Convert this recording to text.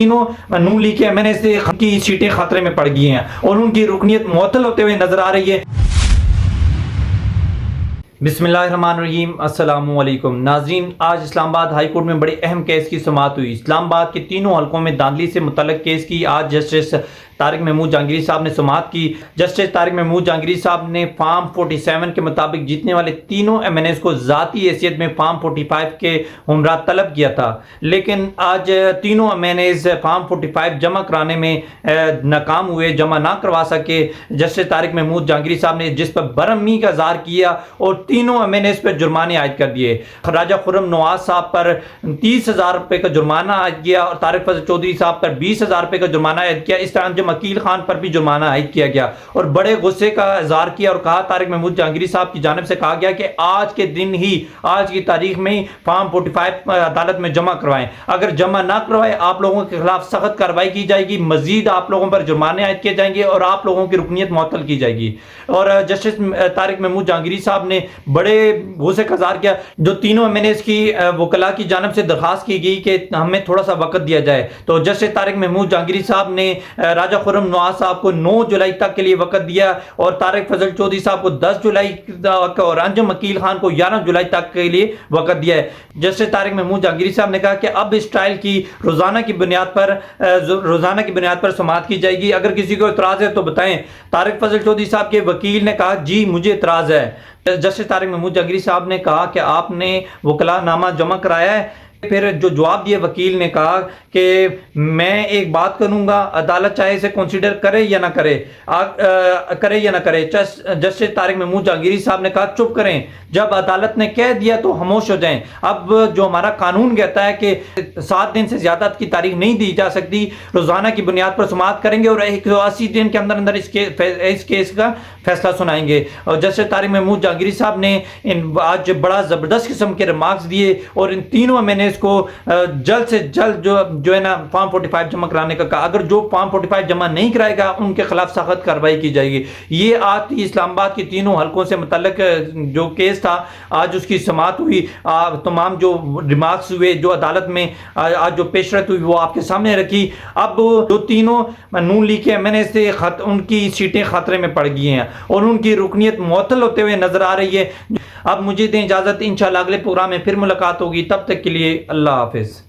تینوں نون لیگ کے M N اے سے کی سیٹیں خطرے میں پڑ گئی ہیں اور ان کی رکنیت معطل ہوتے ہوئے نظر آ رہی ہے۔ بسم اللہ الرحمن الرحیم، السلام علیکم ناظرین۔ آج اسلام آباد ہائی کورٹ میں بڑے اہم کیس کی سماعت ہوئی۔ اسلام آباد کے تینوں حلقوں میں دھاندلی سے متعلق کیس کی آج جسٹس طارق محمود جہانگیری صاحب نے سماعت کی۔ جسٹس طارق محمود جہانگیری صاحب نے فارم 47 کے مطابق جیتنے والے تینوں ایم این ایز کو ذاتی حیثیت میں فارم 45 کے ہمراہ طلب کیا تھا، لیکن آج تینوں ایم این ایز فارم 45 جمع کرانے میں ناکام ہوئے، جمع نہ کروا سکے۔ جسٹس طارق محمود جہانگیری صاحب نے جس پر برہمی کا اظہار کیا اور تینوں ایم این ایز پر جرمانے عائد کر دیے۔ راجہ خرم نواز صاحب پر 30,000 روپے کا جرمانہ عائد کیا اور طارق فضل چودھری صاحب پر 20,000 روپے کا جرمانہ عائد کیا۔ اس طرح جو عقیل خان پر بھی جرمانہ عائد کیا گیا اور بڑے غصے کا اظہار کیا اور کہا، طارق محمود جہانگیری صاحب کی جانب سے کہا گیا کہ آج کے دن ہی، آج کی تاریخ میں ہی فارم 45 عدالت میں جمع کروائیں، اگر جمع نہ کروائے آپ لوگوں کے خلاف سخت کارروائی کی جائے گی، مزید آپ لوگوں پر جرمانے عائد کیے جائیں گے اور آپ لوگوں کی رکنیت معطل کی جائے گی۔ اور جسٹس طارق محمود جہانگیری صاحب نے بڑے غصے کا اظہار کیا۔ جو تینوں ایم این ایز کی وکلاء کی جانب سے درخواست کی گئی کہ ہمیں تھوڑا سا وقت دیا جائے، تو جسٹس طارق محمود جہانگیری صاحب نے راجہ خرم نواز صاحب کو 9 جولائی تک کے لیے وقت دیا اور طارق فضل چودھری صاحب کو 10 جولائی اور انجم عقیل خان کو 11 جولائی تک کے لیے وقت دیا ہے۔ جسٹس طارق محمود جہانگیری صاحب نے کہا کہ اب اس ٹرائل کی روزانہ کی بنیاد پر سماعت کی جائے گی، اگر کسی کو اعتراض ہے تو بتائیں۔ طارق فضل چودھری صاحب کے وکیل نے کہا جی مجھے اعتراض ہے۔ جسٹس طارق محمود جہانگیری صاحب نے کہا کہ آپ نے وکلاء نامہ جمع کرایا ہے؟ پھر جو جواب دیا وکیل نے کہا کہ میں ایک بات کروں گا، عدالت چاہے اسے کنسیڈر کرے یا نہ کرے، جسٹس طارق محمود جہانگیری صاحب نے کہا چپ کریں، جب عدالت نے کہہ دیا تو خاموش ہو جائیں۔ اب جو ہمارا قانون کہتا ہے کہ 7 دن سے زیادہ کی تاریخ نہیں دی جا سکتی، روزانہ کی بنیاد پر سماعت کریں گے اور 180 دن کے اندر اس کیس کا فیصلہ سنائیں گے۔ اور جسٹس طارق محمود جہانگیری صاحب نے آج بڑا زبردست قسم کے ریمارکس دیے اور ان تینوں ایم این ایز کو جلد سے جلد جو ہے نا فارم 45 جمع کرانے کا کہا، اگر جو فارم 45 جمع نہیں کرائے گا ان کے خلاف سخت کارروائی کی جائے گی۔ یہ آج اسلام آباد کی تینوں حلقوں سے متعلق جو کیس تھا، آج اس کی سماعت ہوئی، تمام جو ریمارکس ہوئے، جو عدالت میں آج جو پیشرفت ہوئی وہ آپ کے سامنے رکھی۔ اب جو تینوں نون لیگ کے ایم این اے سے ان کی سیٹیں خطرے میں پڑ گئی ہیں اور ان کی رکنیت معطل ہوتے ہوئے نظر آ رہی ہے۔ اب مجھے دیں اجازت، انشاءاللہ اگلے پروگرام میں پھر ملاقات ہوگی، تب تک کے لیے اللہ حافظ۔